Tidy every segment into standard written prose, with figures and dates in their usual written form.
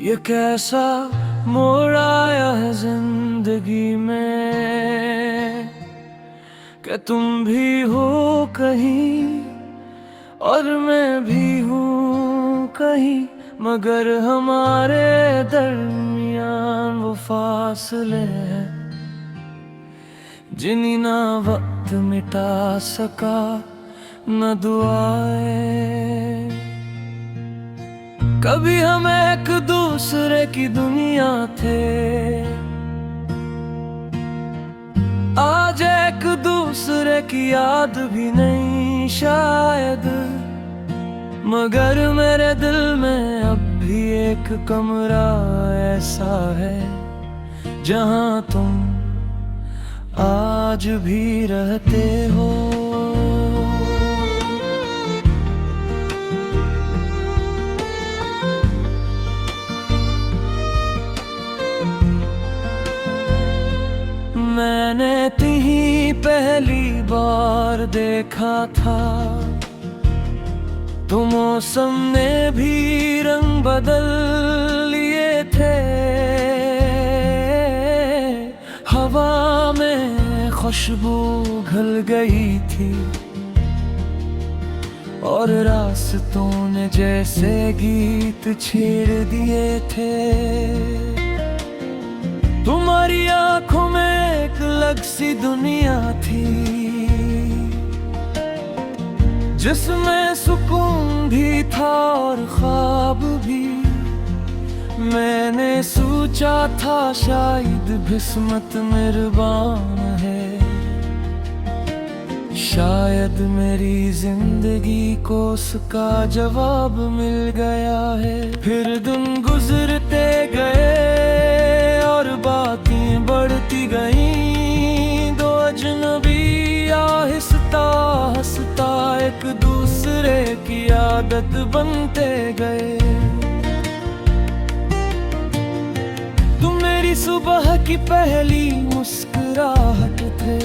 ये कैसा मोड़ आया है जिंदगी में कि तुम भी हो कहीं और मैं भी हूँ कहीं, मगर हमारे दरमियान वो फासले हैं जिन्हें ना वक्त मिटा सका न दुआएं। कभी हम एक दूसरे की दुनिया थे, आज एक दूसरे की याद भी नहीं शायद, मगर मेरे दिल में अब भी एक कमरा ऐसा है जहां तुम आज भी रहते हो। मैंने तुम्हीं पहली बार देखा था, तो मौसम ने भी रंग बदल लिए थे। हवा में खुशबू घुल गई थी और रास्तों ने जैसे गीत छेड़ दिए थे। तुम्हारी आंखों में एक अलग सी दुनिया थी जिसमें सुकून भी था और ख्वाब भी। मैंने सोचा था शायद किस्मत मेहरबान है, शायद मेरी जिंदगी को उसका जवाब मिल गया है। फिर दिन गुजरते गए और बातें बढ़ती गईं, दो अजनबी आहिस्ता हंसता एक दूसरे की आदत बनते गए। तुम मेरी सुबह की पहली मुस्कुराहट थे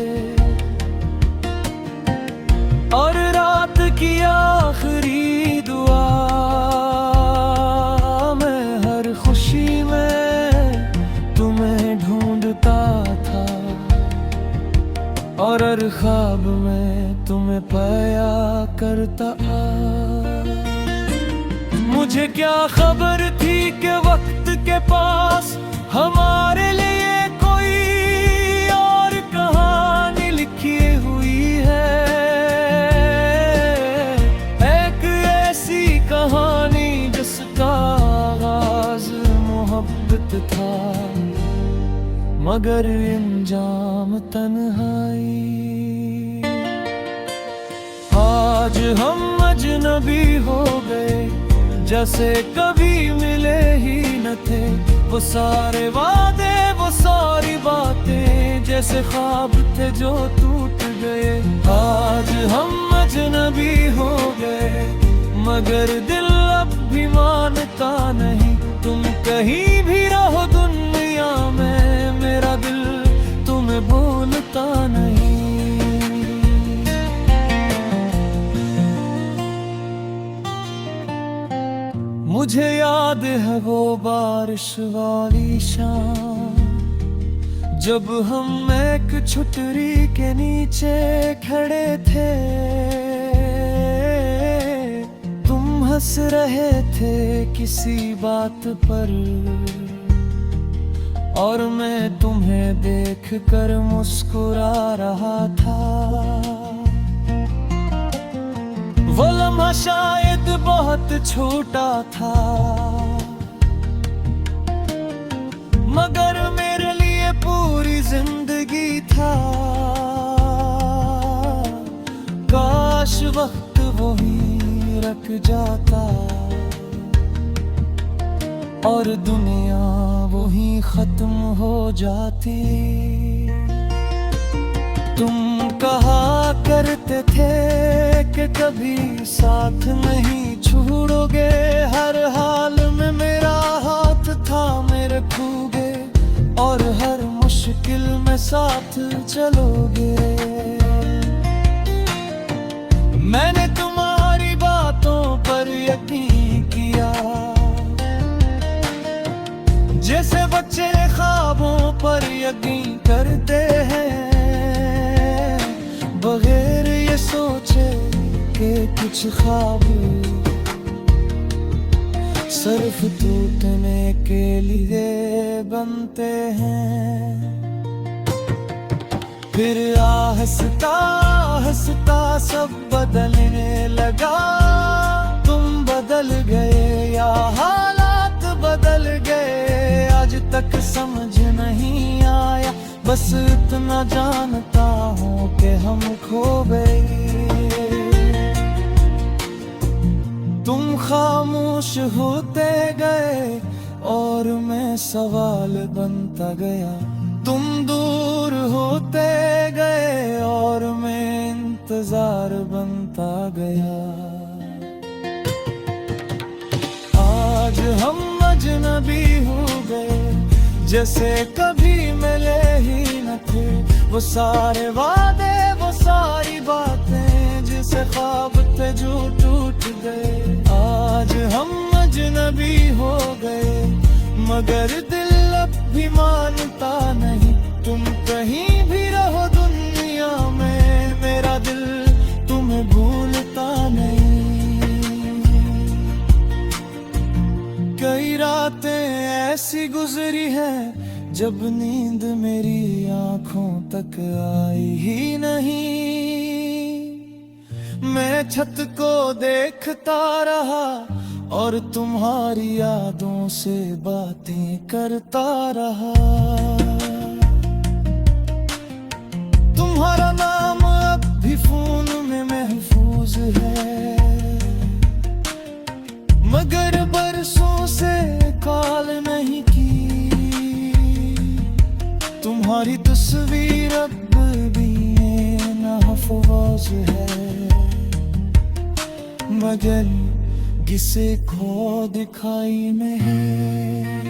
और रात की आखिरी दुआ। मैं हर खुशी में तुम्हें ढूंढता था और हर ख्वाब में तुम्हें पाया करता। मुझे क्या खबर थी कि वक्त के पास हमारे लिए कोई और कहानी लिखी हुई है, एक ऐसी कहानी जिसका आगाज मोहब्बत था मगर अंजाम तन्हाई। आज हम अजनबी हो गए जैसे कभी मिले ही न थे। वो सारे वादे वो सारी बातें जैसे ख्वाब थे जो टूट गए। आज हम अजनबी हो गए मगर दिल अब भी मानता नहीं। तुम कहीं भी रहो दुनिया में मेरा दिल तुम्हें भूलता नहीं। मुझे याद है वो बारिश वाली शाम जब हम एक छतरी के नीचे खड़े थे। तुम हंस रहे थे किसी बात पर और मैं तुम्हें देखकर मुस्कुरा रहा था। वो लम्हा शायद बहुत छोटा था मगर मेरे लिए पूरी जिंदगी था। काश वक्त वही रख जाता और दुनिया वही खत्म हो जाती। तुम कहा करते थे कि कभी साथ नहीं छोड़ोगे, हर हाल में मेरा हाथ था मेरे खूगे और हर मुश्किल में साथ चलोगे। मैंने तुम्हारी बातों पर यकीन किया जैसे बच्चे ख्वाबों पर यकीन करते हैं, बगैर ये सोचे कि कुछ ख्वाब सिर्फ टूटने के लिए बनते हैं। फिर आहिस्ता आहिस्ता सब बदलने लगा, तुम बदल गए या हालात बदल गए, आज तक समझ नहीं आया, बस इतना जानता हूँ कि हम खो गए। तुम खामोश होते गए और मैं सवाल बनता गया, तुम दूर होते गए और मैं इंतजार बनता गया। आज हम अजनबी हो गए, जैसे कभी मिले ही न थे, वो सारे वादे वो सारी बातें जिसे ख्वाब थे जो टूट गए। आज हम अजनबी हो गए, मगर दिल अब भी मानता नहीं, तुम कहीं भी रहो दुनिया में, मेरा दिल तुम्हें भूलता नहीं। कई रातें ऐसी गुजरी हैं जब नींद मेरी आंखों तक आई ही नहीं, मैं छत को देखता रहा और तुम्हारी यादों से बातें करता रहा। तुम्हारा नाम अब भी फोन में महफूज है, मगर बरसों से कॉल नहीं की, तुम्हारी तस्वीर अब भी महफूज है, मगर किसे खो दिखाई में है।